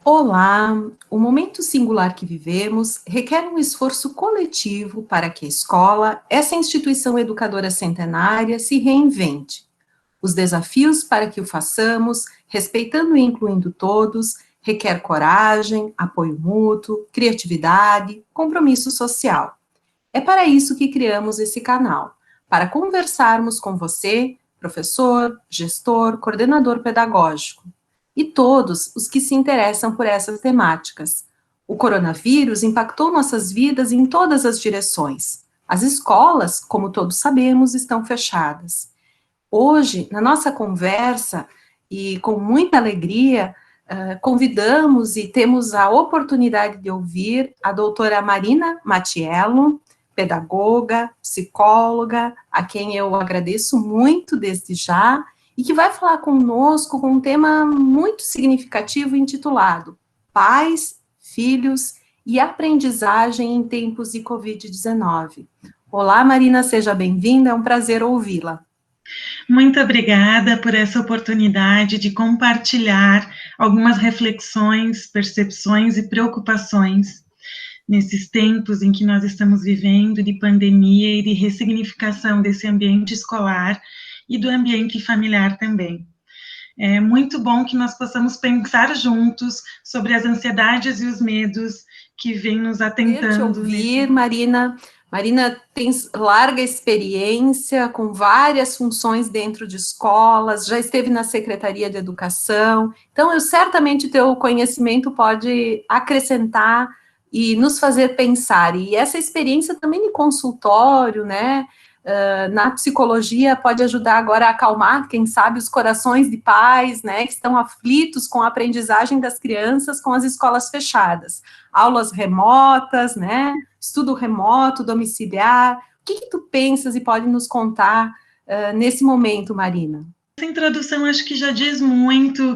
Olá! O momento singular que vivemos requer um esforço coletivo para que a escola, essa instituição educadora centenária, se reinvente. Os desafios para que o façamos, respeitando e incluindo todos, requer coragem, apoio mútuo, criatividade, compromisso social. É para isso que criamos esse canal, para conversarmos com você, professor, gestor, coordenador pedagógico, e todos os que se interessam por essas temáticas. O coronavírus impactou nossas vidas em todas as direções. As escolas, como todos sabemos, estão fechadas. Hoje, na nossa conversa, e com muita alegria, convidamos e temos a oportunidade de ouvir a doutora Marina Matiello, pedagoga, psicóloga, a quem eu agradeço muito desde já, e que vai falar conosco com um tema muito significativo intitulado Pais, Filhos e Aprendizagem em Tempos de Covid-19. Olá, Marina, seja bem-vinda, é um prazer ouvi-la. Muito obrigada por essa oportunidade de compartilhar algumas reflexões, percepções e preocupações nesses tempos em que nós estamos vivendo de pandemia e de ressignificação desse ambiente escolar e do ambiente familiar também. É muito bom que nós possamos pensar juntos sobre as ansiedades e os medos que vêm nos atentando. Te ouvir, Marina. Marina tem larga experiência com várias funções dentro de escolas, já esteve na Secretaria de Educação, então eu certamente teu conhecimento pode acrescentar e nos fazer pensar, e essa experiência também de consultório, né, na psicologia pode ajudar agora a acalmar, quem sabe, os corações de pais, né, que estão aflitos com a aprendizagem das crianças com as escolas fechadas. Aulas remotas, né, estudo remoto, domiciliar. O que tu pensas e pode nos contar nesse momento, Marina? Essa introdução acho que já diz muito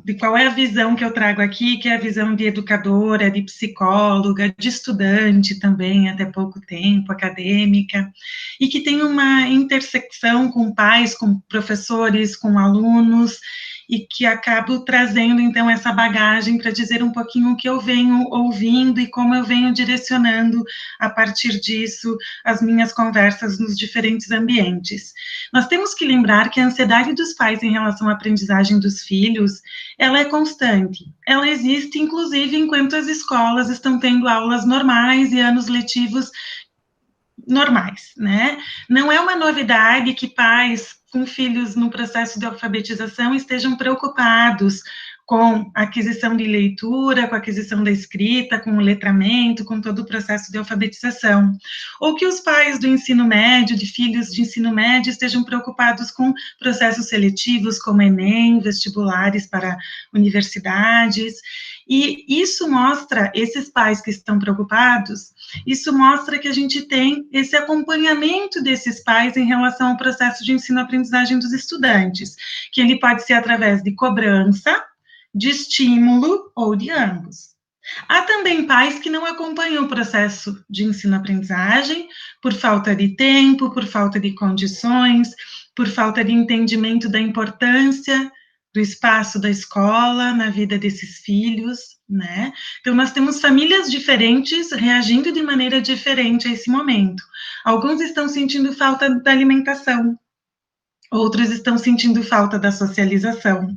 de qual é a visão que eu trago aqui, que é a visão de educadora, de psicóloga, de estudante também, até pouco tempo, acadêmica, e que tem uma intersecção com pais, com professores, com alunos, e que acabo trazendo, então, essa bagagem para dizer um pouquinho o que eu venho ouvindo e como eu venho direcionando, a partir disso, as minhas conversas nos diferentes ambientes. Nós temos que lembrar que a ansiedade dos pais em relação à aprendizagem dos filhos, ela é constante. Ela existe, inclusive, enquanto as escolas estão tendo aulas normais e anos letivos normais, né? Não é uma novidade que pais com filhos no processo de alfabetização estejam preocupados com a aquisição de leitura, com a aquisição da escrita, com o letramento, com todo o processo de alfabetização. Ou que os pais do ensino médio, de filhos de ensino médio, estejam preocupados com processos seletivos, como Enem, vestibulares para universidades. E isso mostra, esses pais que estão preocupados, isso mostra que a gente tem esse acompanhamento desses pais em relação ao processo de ensino-aprendizagem dos estudantes, que ele pode ser através de cobrança, de estímulo ou de ambos. Há também pais que não acompanham o processo de ensino-aprendizagem por falta de tempo, por falta de condições, por falta de entendimento da importância do espaço da escola na vida desses filhos, né? Então, nós temos famílias diferentes reagindo de maneira diferente a esse momento. Alguns estão sentindo falta da alimentação, outros estão sentindo falta da socialização,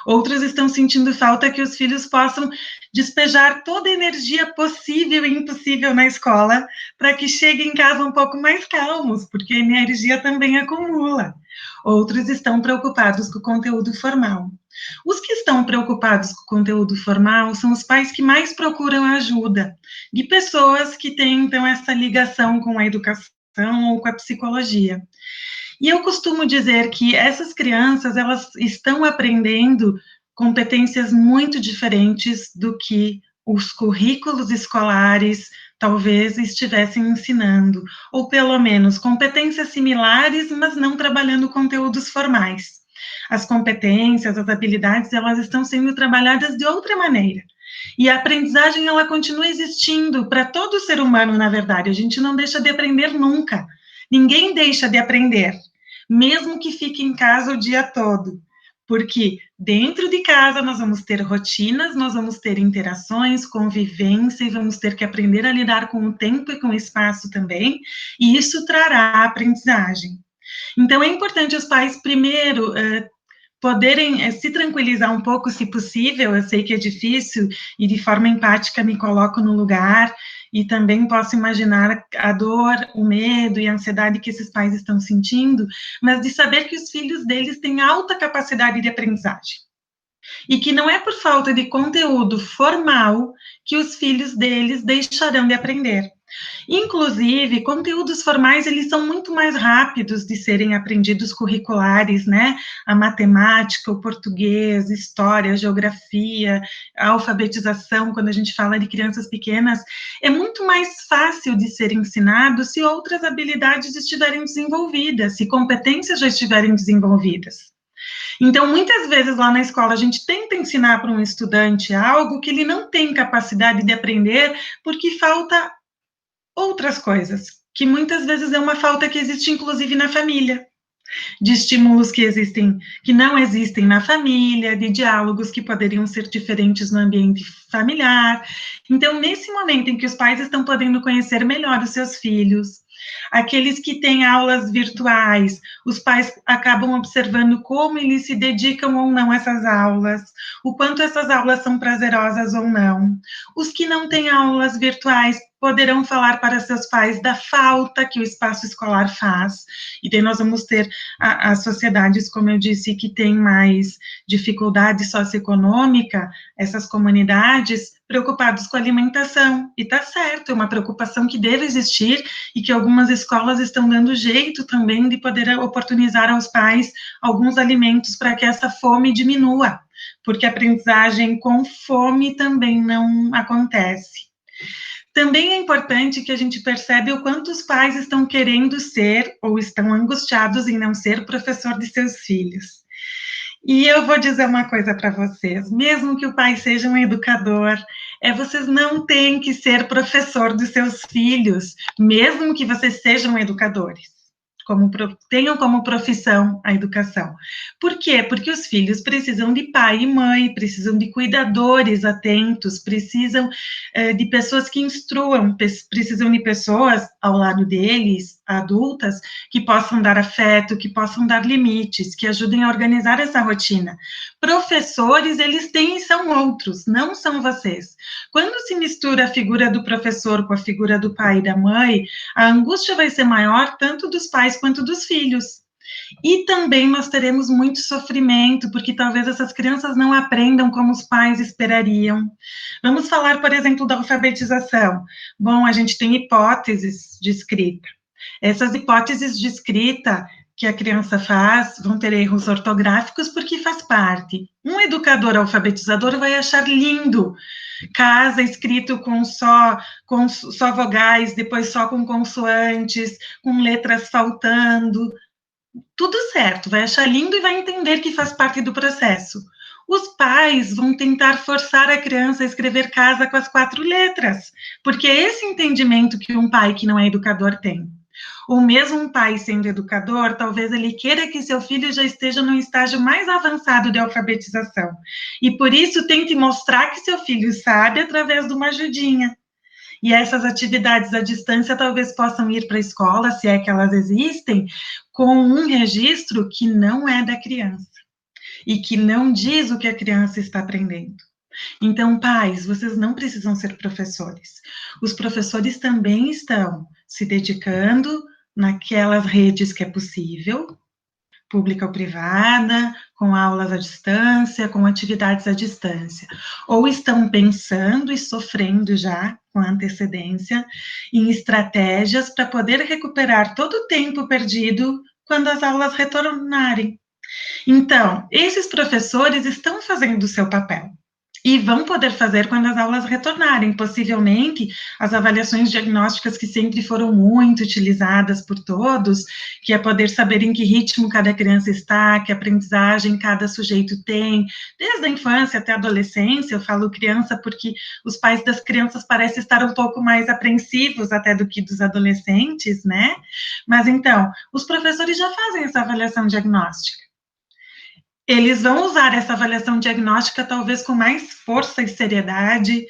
outros estão sentindo falta que os filhos possam despejar toda a energia possível e impossível na escola para que cheguem em casa um pouco mais calmos, porque a energia também acumula. Outros estão preocupados com o conteúdo formal. Os que estão preocupados com o conteúdo formal são os pais que mais procuram ajuda, de pessoas que têm, então, essa ligação com a educação ou com a psicologia. E eu costumo dizer que essas crianças, elas estão aprendendo competências muito diferentes do que os currículos escolares talvez estivessem ensinando, ou pelo menos competências similares, mas não trabalhando conteúdos formais. As competências, as habilidades, elas estão sendo trabalhadas de outra maneira. E a aprendizagem, ela continua existindo para todo ser humano, na verdade. A gente não deixa de aprender nunca. Ninguém deixa de aprender, mesmo que fique em casa o dia todo, porque dentro de casa nós vamos ter rotinas, nós vamos ter interações, convivência, e vamos ter que aprender a lidar com o tempo e com o espaço também, e isso trará aprendizagem. Então, é importante os pais, primeiro, poderem se tranquilizar um pouco, se possível. Eu sei que é difícil, e de forma empática me coloco no lugar, e também posso imaginar a dor, o medo e a ansiedade que esses pais estão sentindo, mas de saber que os filhos deles têm alta capacidade de aprendizagem. E que não é por falta de conteúdo formal que os filhos deles deixarão de aprender. Inclusive, conteúdos formais, eles são muito mais rápidos de serem aprendidos, curriculares, né? A matemática, o português, história, geografia, a alfabetização, quando a gente fala de crianças pequenas, é muito mais fácil de ser ensinado se outras habilidades estiverem desenvolvidas, se competências já estiverem desenvolvidas. Então, muitas vezes lá na escola a gente tenta ensinar para um estudante algo que ele não tem capacidade de aprender porque falta outras coisas, que muitas vezes é uma falta que existe inclusive na família, de estímulos que existem, que não existem na família, de diálogos que poderiam ser diferentes no ambiente familiar. Então, nesse momento em que os pais estão podendo conhecer melhor os seus filhos, aqueles que têm aulas virtuais, os pais acabam observando como eles se dedicam ou não a essas aulas, o quanto essas aulas são prazerosas ou não. Os que não têm aulas virtuais poderão falar para seus pais da falta que o espaço escolar faz, e daí nós vamos ter as sociedades, como eu disse, que têm mais dificuldade socioeconômica, essas comunidades preocupados com a alimentação, e tá certo, é uma preocupação que deve existir, e que algumas escolas estão dando jeito também de poder oportunizar aos pais alguns alimentos para que essa fome diminua, porque a aprendizagem com fome também não acontece. Também é importante que a gente perceba o quanto os pais estão querendo ser, ou estão angustiados em não ser, professor de seus filhos. E eu vou dizer uma coisa para vocês, mesmo que o pai seja um educador, vocês não têm que ser professor dos seus filhos, mesmo que vocês sejam educadores. Tenham como profissão a educação. Por quê? Porque os filhos precisam de pai e mãe, precisam de cuidadores atentos, precisam de pessoas que instruam, precisam de pessoas ao lado deles, adultas, que possam dar afeto, que possam dar limites, que ajudem a organizar essa rotina. Professores, eles têm e são outros, não são vocês. Quando se mistura a figura do professor com a figura do pai e da mãe, a angústia vai ser maior tanto dos pais quanto dos filhos. E também nós teremos muito sofrimento, porque talvez essas crianças não aprendam como os pais esperariam. Vamos falar, por exemplo, da alfabetização. Bom, a gente tem hipóteses de escrita. Essas hipóteses de escrita que a criança faz vão ter erros ortográficos porque faz parte. Um educador alfabetizador vai achar lindo casa escrito com só vogais, depois só com consoantes, com letras faltando, tudo certo, vai achar lindo e vai entender que faz parte do processo. Os pais vão tentar forçar a criança a escrever casa com as 4 letras, porque é esse entendimento que um pai que não é educador tem. Ou mesmo um pai sendo educador, talvez ele queira que seu filho já esteja no estágio mais avançado de alfabetização. E por isso tente mostrar que seu filho sabe através de uma ajudinha. E essas atividades à distância talvez possam ir para a escola, se é que elas existem, com um registro que não é da criança. E que não diz o que a criança está aprendendo. Então, pais, vocês não precisam ser professores. Os professores também estão se dedicando naquelas redes que é possível, pública ou privada, com aulas à distância, com atividades à distância. Ou estão pensando e sofrendo já, com antecedência, em estratégias para poder recuperar todo o tempo perdido quando as aulas retornarem. Então, esses professores estão fazendo o seu papel. E vão poder fazer quando as aulas retornarem, possivelmente as avaliações diagnósticas que sempre foram muito utilizadas por todos, que é poder saber em que ritmo cada criança está, que aprendizagem cada sujeito tem, desde a infância até a adolescência. Eu falo criança porque os pais das crianças parecem estar um pouco mais apreensivos até do que dos adolescentes, né? Mas então, os professores já fazem essa avaliação diagnóstica. eles vão usar essa avaliação diagnóstica talvez com mais força e seriedade,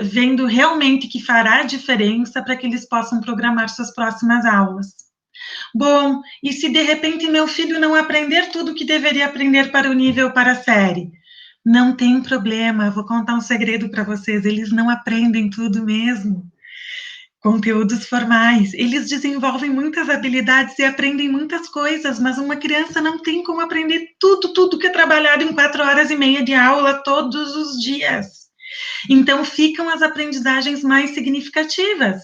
vendo realmente que fará diferença para que eles possam programar suas próximas aulas. Bom, e se de repente meu filho não aprender tudo que deveria aprender para o nível, para a série? Não tem problema, eu vou contar um segredo para vocês, eles não aprendem tudo mesmo. Conteúdos formais, eles desenvolvem muitas habilidades e aprendem muitas coisas, mas uma criança não tem como aprender tudo que é trabalhado em 4 horas e meia de aula todos os dias. Então, ficam as aprendizagens mais significativas.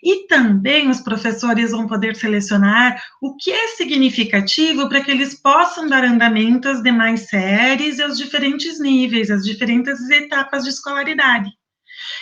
E também os professores vão poder selecionar o que é significativo para que eles possam dar andamento às demais séries e aos diferentes níveis, às diferentes etapas de escolaridade.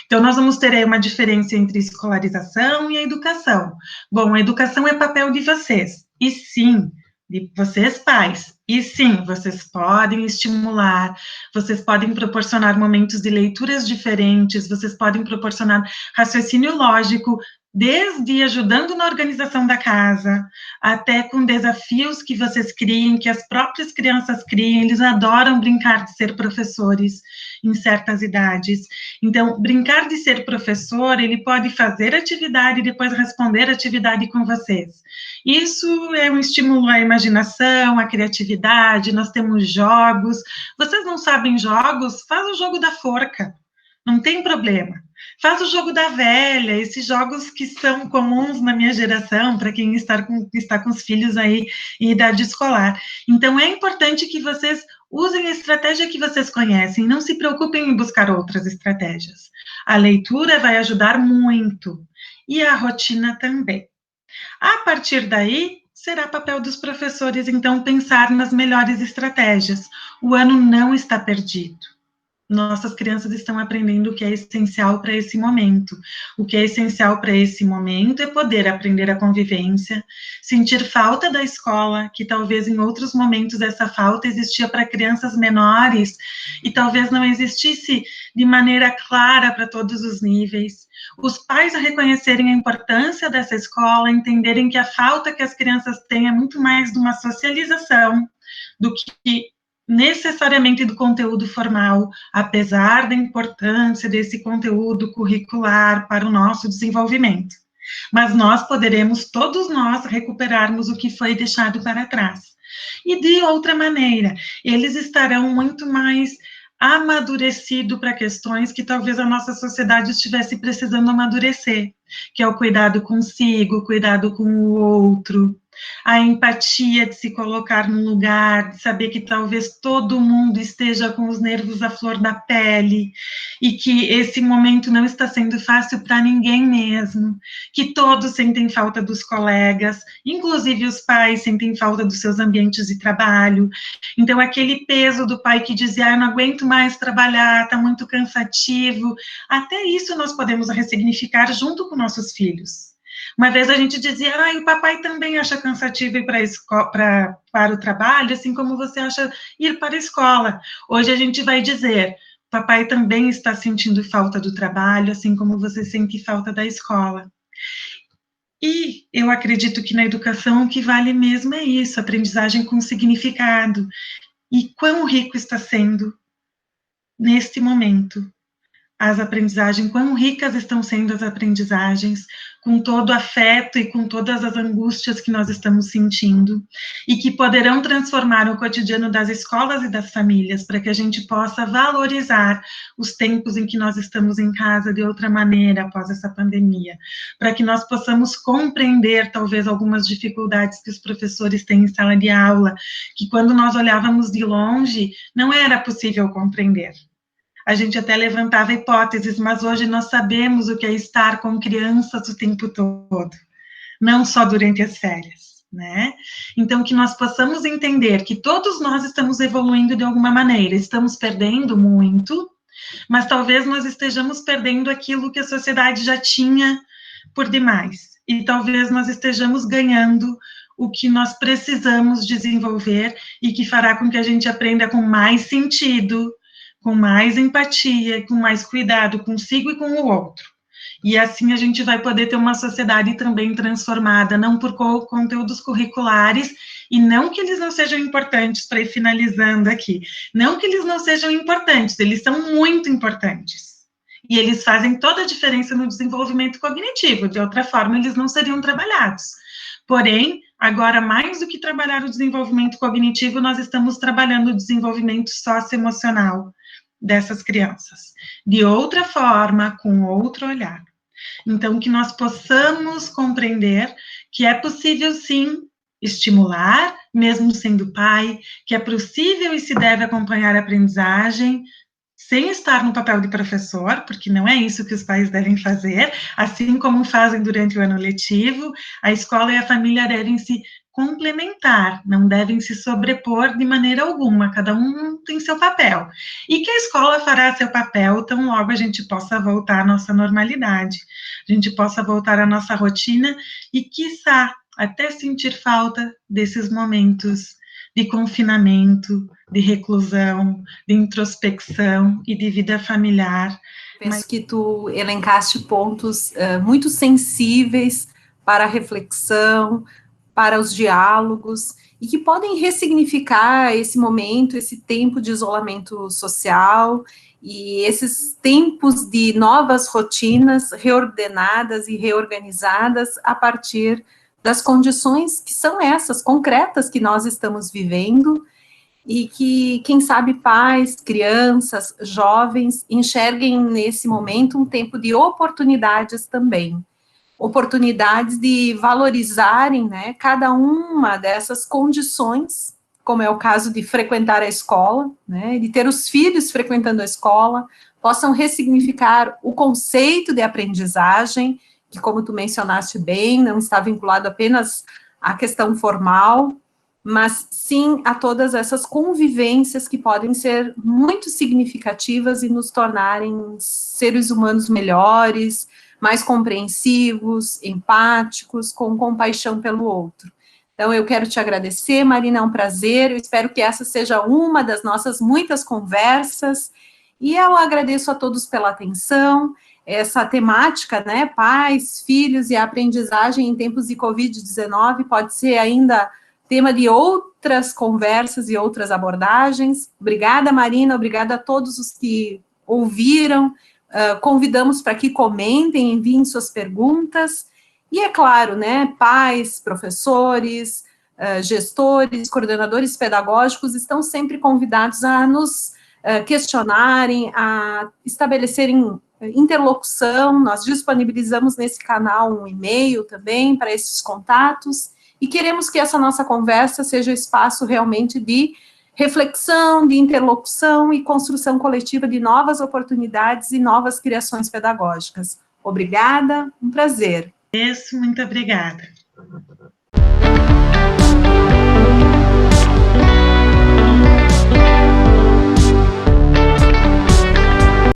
Então, nós vamos ter aí uma diferença entre escolarização e a educação. Bom, a educação é papel de vocês. E sim, de vocês pais. E sim, vocês podem estimular, vocês podem proporcionar momentos de leituras diferentes, vocês podem proporcionar raciocínio lógico, desde ajudando na organização da casa, até com desafios que vocês criem, que as próprias crianças criem, eles adoram brincar de ser professores em certas idades. Então, brincar de ser professor, ele pode fazer atividade e depois responder atividade com vocês. Isso é um estímulo à imaginação, à criatividade, nós temos jogos. Vocês não sabem jogos? Faz o jogo da forca, não tem problema. Faz o jogo da velha, esses jogos que são comuns na minha geração, para quem está com os filhos aí em idade escolar. Então, é importante que vocês usem a estratégia que vocês conhecem, não se preocupem em buscar outras estratégias. A leitura vai ajudar muito, e a rotina também. A partir daí, será papel dos professores, então, pensar nas melhores estratégias. O ano não está perdido. Nossas crianças estão aprendendo o que é essencial para esse momento. O que é essencial para esse momento é poder aprender a convivência, sentir falta da escola, que talvez em outros momentos essa falta existia para crianças menores e talvez não existisse de maneira clara para todos os níveis. Os pais a reconhecerem a importância dessa escola, entenderem que a falta que as crianças têm é muito mais de uma socialização do que necessariamente do conteúdo formal, apesar da importância desse conteúdo curricular para o nosso desenvolvimento. Mas nós poderemos, todos nós, recuperarmos o que foi deixado para trás. E de outra maneira, eles estarão muito mais amadurecidos para questões que talvez a nossa sociedade estivesse precisando amadurecer, que é o cuidado consigo, o cuidado com o outro, a empatia de se colocar no lugar, de saber que talvez todo mundo esteja com os nervos à flor da pele, e que esse momento não está sendo fácil para ninguém mesmo, que todos sentem falta dos colegas, inclusive os pais sentem falta dos seus ambientes de trabalho. Então, aquele peso do pai que dizia, eu não aguento mais trabalhar, está muito cansativo, até isso nós podemos ressignificar junto com nossos filhos. Uma vez a gente dizia, o papai também acha cansativo ir para o trabalho, assim como você acha ir para a escola. Hoje a gente vai dizer, papai também está sentindo falta do trabalho, assim como você sente falta da escola. E eu acredito que na educação o que vale mesmo é isso, aprendizagem com significado. E quão rico está sendo neste momento as aprendizagens, quão ricas estão sendo as aprendizagens, com todo o afeto e com todas as angústias que nós estamos sentindo, e que poderão transformar o cotidiano das escolas e das famílias, para que a gente possa valorizar os tempos em que nós estamos em casa de outra maneira após essa pandemia, para que nós possamos compreender, talvez, algumas dificuldades que os professores têm em sala de aula, que quando nós olhávamos de longe, não era possível compreender. A gente até levantava hipóteses, mas hoje nós sabemos o que é estar com crianças o tempo todo, não só durante as férias, né? Então, que nós possamos entender que todos nós estamos evoluindo de alguma maneira, estamos perdendo muito, mas talvez nós estejamos perdendo aquilo que a sociedade já tinha por demais, e talvez nós estejamos ganhando o que nós precisamos desenvolver e que fará com que a gente aprenda com mais sentido, com mais empatia, com mais cuidado consigo e com o outro. E assim a gente vai poder ter uma sociedade também transformada, não por conteúdos curriculares, e não que eles não sejam importantes, para ir finalizando aqui, não que eles não sejam importantes, eles são muito importantes. E eles fazem toda a diferença no desenvolvimento cognitivo, de outra forma eles não seriam trabalhados. Porém, agora, mais do que trabalhar o desenvolvimento cognitivo, nós estamos trabalhando o desenvolvimento socioemocional dessas crianças, de outra forma, com outro olhar. Então, que nós possamos compreender que é possível, sim, estimular, mesmo sendo pai, que é possível e se deve acompanhar a aprendizagem, sem estar no papel de professor, porque não é isso que os pais devem fazer, assim como fazem durante o ano letivo, a escola e a família devem se complementar, não devem se sobrepor de maneira alguma, cada um tem seu papel. E que a escola fará seu papel tão logo a gente possa voltar à nossa normalidade, a gente possa voltar à nossa rotina e, quiçá, até sentir falta desses momentos de confinamento, de reclusão, de introspecção e de vida familiar. Penso que tu elencaste pontos muito sensíveis para a reflexão, para os diálogos, e que podem ressignificar esse momento, esse tempo de isolamento social, e esses tempos de novas rotinas reordenadas e reorganizadas a partir das condições que são essas, concretas, que nós estamos vivendo, e que, quem sabe, pais, crianças, jovens, enxerguem nesse momento um tempo de oportunidades também. Oportunidades de valorizarem, né, cada uma dessas condições, como é o caso de frequentar a escola, né, de ter os filhos frequentando a escola, possam ressignificar o conceito de aprendizagem, que, como tu mencionaste bem, não está vinculado apenas à questão formal, mas sim a todas essas convivências que podem ser muito significativas e nos tornarem seres humanos melhores, mais compreensivos, empáticos, com compaixão pelo outro. Então, eu quero te agradecer, Marina, é um prazer, eu espero que essa seja uma das nossas muitas conversas, e eu agradeço a todos pela atenção. Essa temática, né, pais, filhos e a aprendizagem em tempos de Covid-19 pode ser ainda tema de outras conversas e outras abordagens. Obrigada, Marina, obrigada a todos os que ouviram. Convidamos para que comentem, enviem suas perguntas. E é claro, né, pais, professores, gestores, coordenadores pedagógicos estão sempre convidados a nos questionarem, a estabelecerem interlocução. Nós disponibilizamos nesse canal um e-mail também para esses contatos. E queremos que essa nossa conversa seja espaço realmente de reflexão, de interlocução e construção coletiva de novas oportunidades e novas criações pedagógicas. Obrigada, um prazer. Isso, muito obrigada.